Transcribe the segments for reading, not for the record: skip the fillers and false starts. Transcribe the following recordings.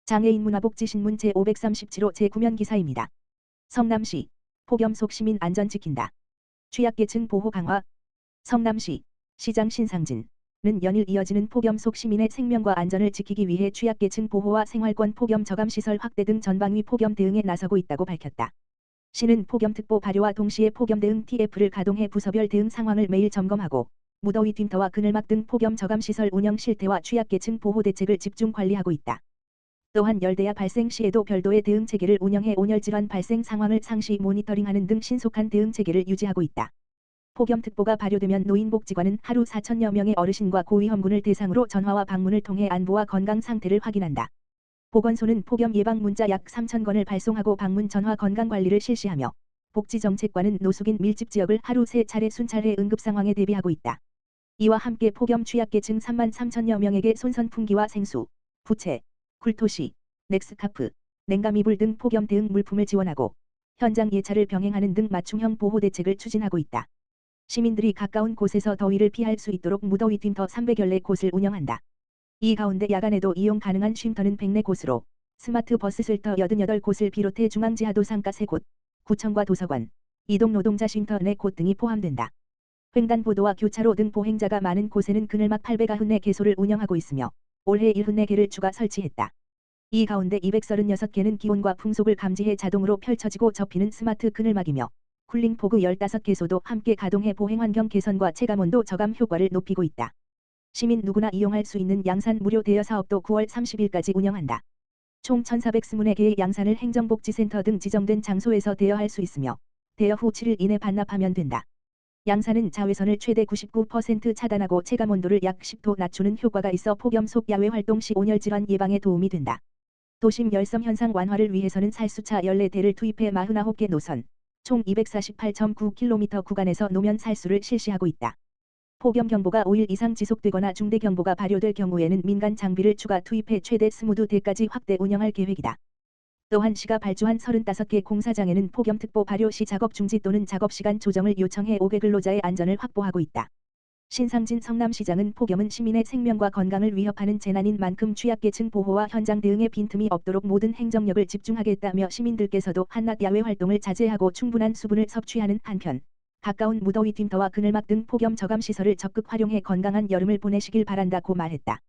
장애인 문화복지신문 제537호 제9면 기사입니다. 성남시 폭염 속 시민 안전 지킨다. 취약계층 보호 강화. 성남시 시장 신상진은 연일 이어지는 폭염 속 시민의 생명과 안전을 지키기 위해 취약계층 보호와 생활권 폭염 저감시설 확대 등 전방위 폭염 대응에 나서고 있다고 밝혔다. 시는 폭염특보 발효와 동시에 폭염 대응 TF를 가동해 부서별 대응 상황을 매일 점검하고 무더위 쉼터와 그늘막 등 폭염 저감시설 운영 실태와 취약계층 보호 대책을 집중 관리하고 있다. 또한 열대야 발생 시에도 별도의 대응 체계를 운영해 온열 질환 발생 상황을 상시 모니터링하는 등 신속한 대응 체계를 유지하고 있다. 폭염특보가 발효되면 노인복지관은 하루 4천여 명의 어르신과 고위험군을 대상으로 전화와 방문을 통해 안부와 건강 상태를 확인한다. 보건소는 폭염 예방 문자 약 3,000건을 발송하고 방문 전화 건강관리를 실시하며 복지정책관은 노숙인 밀집 지역을 하루 3차례 순찰해 응급 상황에 대비하고 있다. 이와 함께 폭염 취약계층 3만 3천여 명에게 손선풍기와 생수, 부채, 쿨토시, 넥스카프, 냉감 이불 등 폭염 대응 물품을 지원하고 현장 예차를 병행하는 등 맞춤형 보호 대책을 추진하고 있다. 시민들이 가까운 곳에서 더위를 피할 수 있도록 무더위 쉼터 300여 곳을 운영한다. 이 가운데 야간에도 이용 가능한 쉼터는 104곳으로 스마트 버스 쉘터 88곳을 비롯해 중앙지하도 상가 3곳, 구청과 도서관, 이동 노동자 쉼터 4곳 등이 포함된다. 횡단보도와 교차로 등 보행자가 많은 곳에는 그늘막 894개소를 운영하고 있으며 올해 74개를 추가 설치했다. 이 가운데 236개는 기온과 풍속을 감지해 자동으로 펼쳐지고 접히는 스마트 그늘막이며 쿨링 포그 15개소도 함께 가동해 보행환경 개선과 체감온도 저감 효과를 높이고 있다. 시민 누구나 이용할 수 있는 양산 무료 대여 사업도 9월 30일까지 운영한다. 총 1,424개의 양산을 행정복지센터 등 지정된 장소에서 대여할 수 있으며 대여 후 7일 이내 반납하면 된다. 양산은 자외선을 최대 99% 차단하고 체감온도를 약 10도 낮추는 효과가 있어 폭염 속 야외 활동 시 온열 질환 예방에 도움이 된다. 도심 열섬 현상 완화를 위해서는 살수차 14대를 투입해 49개 노선, 총 248.9km 구간에서 노면 살수를 실시하고 있다. 폭염 경보가 5일 이상 지속되거나 중대 경보가 발효될 경우에는 민간 장비를 추가 투입해 최대 22대까지 확대 운영할 계획이다. 또한 시가 발주한 35개 공사장에는 폭염특보 발효 시 작업 중지 또는 작업시간 조정을 요청해 5개 근로자의 안전을 확보하고 있다. 신상진 성남시장은 폭염은 시민의 생명과 건강을 위협하는 재난인 만큼 취약계층 보호와 현장 대응에 빈틈이 없도록 모든 행정력을 집중하겠다며 시민들께서도 한낮 야외 활동을 자제하고 충분한 수분을 섭취하는 한편 가까운 무더위 쉼터와 그늘막 등 폭염 저감시설을 적극 활용해 건강한 여름을 보내시길 바란다고 말했다.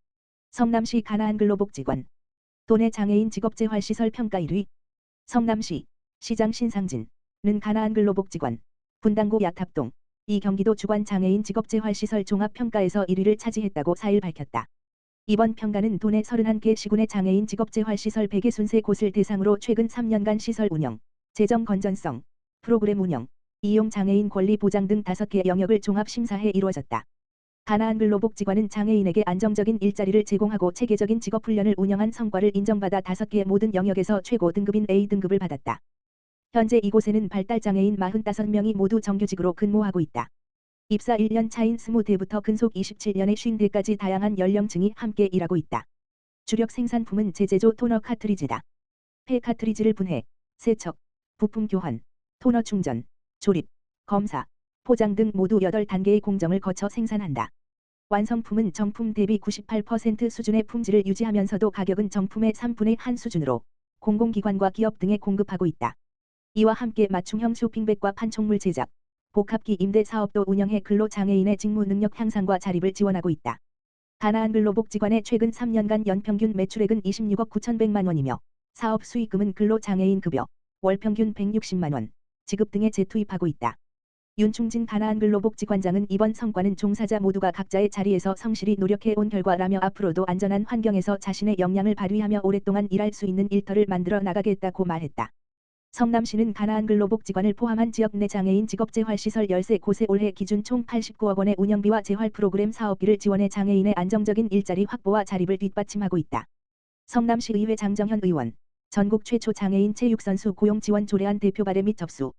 성남시 가나안 근로복지관 도내 장애인 직업재활시설 평가 1위. 성남시 시장 신상진은 가나안 근로복지관 분당구 약탑동 이 경기도 주관 장애인 직업재활시설 종합평가에서 1위를 차지했다고 4일 밝혔다. 이번 평가는 도내 31개 시군의 장애인 직업재활시설 163곳을 대상으로 최근 3년간 시설 운영, 재정 건전성, 프로그램 운영, 이용 장애인 권리 보장 등 5개 영역을 종합 심사해 이루어졌다. 가나안 근로복지관은 장애인에게 안정적인 일자리를 제공하고 체계적인 직업훈련을 운영한 성과를 인정받아 5개 모든 영역에서 최고 등급인 A등급을 받았다. 현재 이곳에는 발달장애인 45명이 모두 정규직으로 근무하고 있다. 입사 1년 차인 20대부터 근속 27년의 50대까지 다양한 연령층이 함께 일하고 있다. 주력 생산품은 재제조 토너 카트리지다. 폐 카트리지를 분해, 세척, 부품 교환, 토너 충전, 조립, 검사, 포장 등 모두 8단계의 공정을 거쳐 생산한다. 완성품은 정품 대비 98% 수준의 품질을 유지하면서도 가격은 정품의 3분의 1 수준으로 공공기관과 기업 등에 공급하고 있다. 이와 함께 맞춤형 쇼핑백과 판촉물 제작, 복합기 임대 사업도 운영해 근로장애인의 직무 능력 향상과 자립을 지원하고 있다. 가나안 근로복지관의 최근 3년간 연평균 매출액은 26억 9,100만 원이며 사업 수익금은 근로장애인 급여, 월평균 160만 원, 지급 등에 재투입하고 있다. 윤충진 가나안 근로복지관장은 이번 성과는 종사자 모두가 각자의 자리에서 성실히 노력해 온 결과라며 앞으로도 안전한 환경에서 자신의 역량을 발휘하며 오랫동안 일할 수 있는 일터를 만들어 나가겠다고 말했다. 성남시는 가나안 근로복지관을 포함한 지역 내 장애인 직업재활시설 13곳에 올해 기준 총 89억 원의 운영비와 재활 프로그램 사업비를 지원해 장애인의 안정적인 일자리 확보와 자립을 뒷받침하고 있다. 성남시의회 장정현 의원, 전국 최초 장애인 체육선수 고용 지원 조례안 대표 발의 및 접수.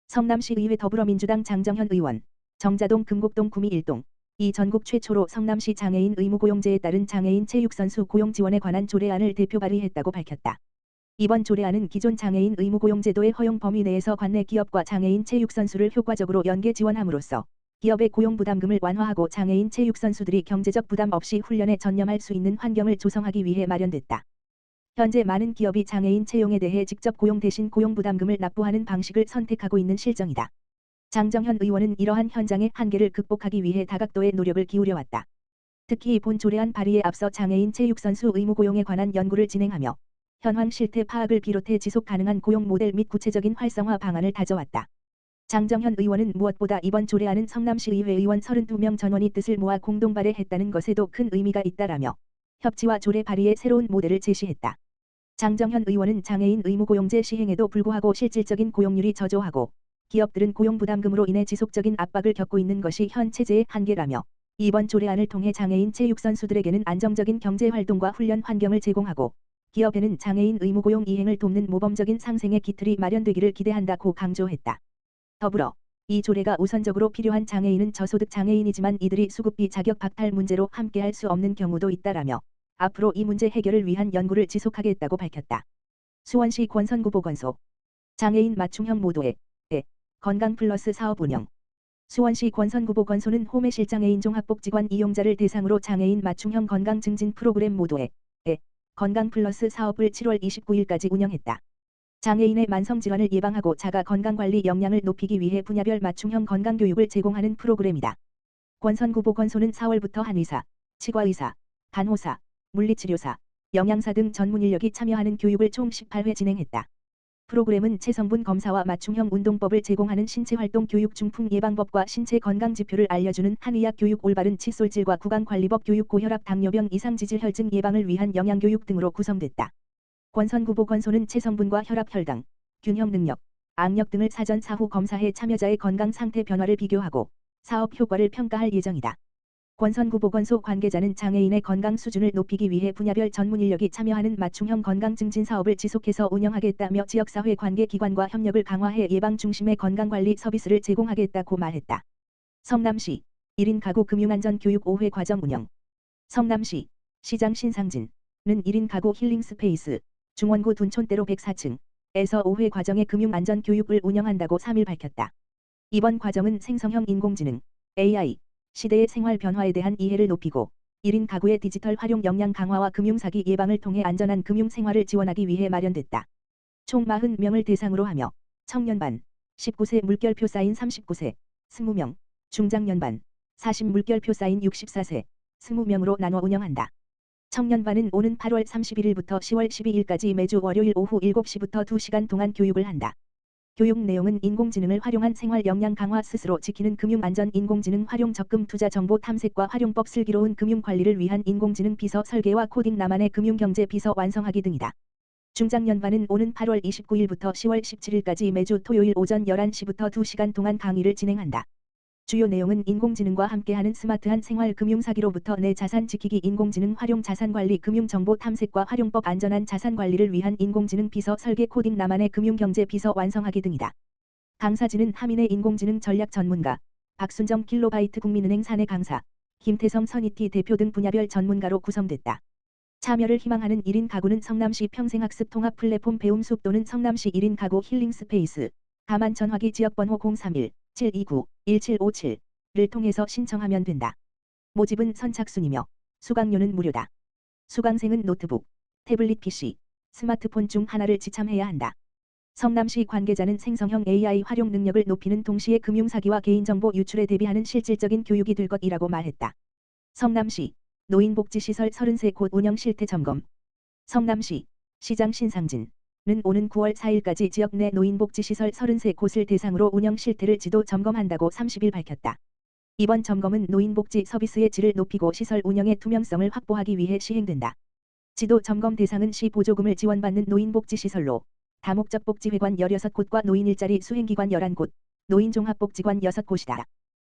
성남시의회 더불어민주당 장정현 의원, 정자동 금곡동 구미 1동, 이 전국 최초로 성남시 장애인 의무고용제에 따른 장애인 체육선수 고용 지원에 관한 조례안을 대표 발의했다고 밝혔다. 이번 조례안은 기존 장애인 의무고용제도의 허용 범위 내에서 관내 기업과 장애인 체육선수를 효과적으로 연계 지원함으로써 기업의 고용부담금을 완화하고 장애인 체육선수들이 경제적 부담 없이 훈련에 전념할 수 있는 환경을 조성하기 위해 마련됐다. 현재 많은 기업이 장애인 채용에 대해 직접 고용 대신 고용부담금을 납부하는 방식을 선택하고 있는 실정이다. 장정현 의원은 이러한 현장의 한계를 극복하기 위해 다각도의 노력을 기울여왔다. 특히 본 조례안 발의에 앞서 장애인 체육선수 의무 고용에 관한 연구를 진행하며 현황 실태 파악을 비롯해 지속 가능한 고용 모델 및 구체적인 활성화 방안을 다져왔다. 장정현 의원은 무엇보다 이번 조례안은 성남시의회 의원 32명 전원이 뜻을 모아 공동 발의했다는 것에도 큰 의미가 있다라며 협치와 조례 발의의 새로운 모델을 제시했다. 장정현 의원은 장애인 의무고용제 시행에도 불구하고 실질적인 고용률이 저조하고 기업들은 고용부담금으로 인해 지속적인 압박을 겪고 있는 것이 현 체제의 한계라며 이번 조례안을 통해 장애인 체육선수들에게는 안정적인 경제활동과 훈련 환경을 제공하고 기업에는 장애인 의무고용 이행을 돕는 모범적인 상생의 기틀이 마련되기를 기대한다고 강조했다. 더불어 이 조례가 우선적으로 필요한 장애인은 저소득 장애인이지만 이들이 수급비 자격 박탈 문제로 함께할 수 없는 경우도 있다라며 앞으로 이 문제 해결을 위한 연구를 지속하겠다고 밝혔다. 수원시 권선구보건소 장애인 맞춤형 모도의 건강 플러스 사업 운영. 수원시 권선구보건소는 홈의실장애인 종합복지관 이용자를 대상으로 장애인 맞춤형 건강 증진 프로그램 모도의 건강 플러스 사업을 7월 29일까지 운영했다. 장애인의 만성질환을 예방하고 자가 건강관리 역량을 높이기 위해 분야별 맞춤형 건강교육을 제공하는 프로그램이다. 권선구보건소는 4월부터 한의사, 치과의사, 간호사, 물리치료사, 영양사 등 전문 인력이 참여하는 교육을 총 18회 진행했다. 프로그램은 체성분 검사와 맞춤형 운동법을 제공하는 신체활동 교육 중풍 예방법과 신체 건강 지표를 알려주는 한의학 교육 올바른 칫솔질과 구강관리법 교육 고혈압 당뇨병 이상지질 혈증 예방을 위한 영양교육 등으로 구성됐다. 권선구보건소는 체성분과 혈압 혈당, 균형 능력, 악력 등을 사전 사후 검사해 참여자의 건강 상태 변화를 비교하고 사업 효과를 평가할 예정이다. 권선구보건소 관계자는 장애인의 건강 수준을 높이기 위해 분야별 전문 인력이 참여하는 맞춤형 건강 증진 사업을 지속해서 운영하겠다며 지역사회 관계기관과 협력을 강화해 예방 중심의 건강관리 서비스를 제공하겠다고 말했다. 성남시 1인 가구 금융안전 교육 5회 과정 운영. 성남시 시장 신상진은 1인 가구 힐링 스페이스 중원구 둔촌대로 104층에서 5회 과정의 금융안전 교육을 운영한다고 3일 밝혔다. 이번 과정은 생성형 인공지능 AI 시대의 생활 변화에 대한 이해를 높이고 1인 가구의 디지털 활용 역량 강화와 금융사기 예방을 통해 안전한 금융 생활을 지원하기 위해 마련됐다. 총 40명을 대상으로 하며 청년반 19세 물결표 사인 39세 20명, 중장년반 40 물결표 사인 64세 20명으로 나눠 운영한다. 청년반은 오는 8월 31일부터 10월 12일까지 매주 월요일 오후 7시부터 2시간 동안 교육을 한다. 교육 내용은 인공지능을 활용한 생활 역량 강화 스스로 지키는 금융안전 인공지능 활용 적금 투자 정보 탐색과 활용법 슬기로운 금융관리를 위한 인공지능 비서 설계와 코딩 나만의 금융경제 비서 완성하기 등이다. 중장년반은 오는 8월 29일부터 10월 17일까지 매주 토요일 오전 11시부터 2시간 동안 강의를 진행한다. 주요 내용은 인공지능과 함께하는 스마트한 생활 금융사기로부터 내 자산 지키기 인공지능 활용 자산관리 금융정보 탐색과 활용법 안전한 자산관리를 위한 인공지능 비서 설계 코딩 나만의 금융경제 비서 완성하기 등이다. 강사진은 하민의 인공지능 전략 전문가, 박순정 킬로바이트 국민은행 사내 강사, 김태성 선이티 대표 등 분야별 전문가로 구성됐다. 참여를 희망하는 1인 가구는 성남시 평생학습 통합 플랫폼 배움숲 또는 성남시 1인 가구 힐링 스페이스, 다만 전화기 지역번호 031-729-1757를 통해서 신청하면 된다. 모집은 선착순이며 수강료는 무료다. 수강생은 노트북, 태블릿 PC, 스마트폰 중 하나를 지참해야 한다. 성남시 관계자는 생성형 AI 활용 능력을 높이는 동시에 금융사기와 개인정보 유출에 대비하는 실질적인 교육이 될 것이라고 말했다. 성남시 노인복지시설 33곳 운영 실태 점검. 성남시 시장 신상진은 오는 9월 4일까지 지역 내 노인복지시설 33곳을 대상으로 운영 실태를 지도 점검한다고 30일 밝혔다. 이번 점검은 노인복지 서비스의 질을 높이고 시설 운영의 투명성을 확보하기 위해 시행된다. 지도 점검 대상은 시 보조금을 지원받는 노인복지시설로 다목적 복지회관 16곳과 노인 일자리 수행기관 11곳, 노인종합복지관 6곳이다.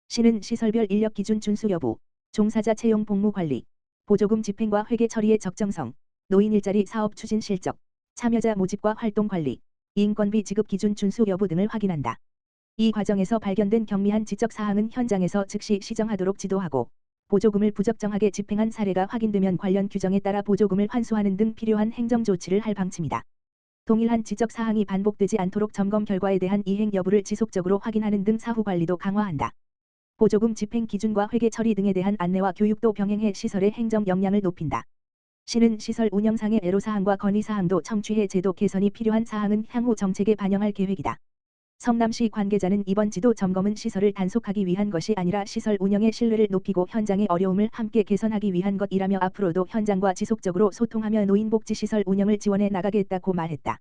시는 시설별 인력 기준 준수 여부, 종사자 채용 복무 관리, 보조금 집행과 회계 처리의 적정성, 노인 일자리 사업 추진 실적, 참여자 모집과 활동 관리, 인건비 지급 기준 준수 여부 등을 확인한다. 이 과정에서 발견된 경미한 지적 사항은 현장에서 즉시 시정하도록 지도하고 보조금을 부적정하게 집행한 사례가 확인되면 관련 규정에 따라 보조금을 환수하는 등 필요한 행정 조치를 할 방침이다. 동일한 지적 사항이 반복되지 않도록 점검 결과에 대한 이행 여부를 지속적으로 확인하는 등 사후 관리도 강화한다. 보조금 집행 기준과 회계 처리 등에 대한 안내와 교육도 병행해 시설의 행정 역량을 높인다. 시는 시설 운영상의 애로사항과 건의사항도 청취해 제도 개선이 필요한 사항은 향후 정책에 반영할 계획이다. 성남시 관계자는 이번 지도 점검은 시설을 단속하기 위한 것이 아니라 시설 운영의 신뢰를 높이고 현장의 어려움을 함께 개선하기 위한 것이라며 앞으로도 현장과 지속적으로 소통하며 노인복지시설 운영을 지원해 나가겠다고 말했다.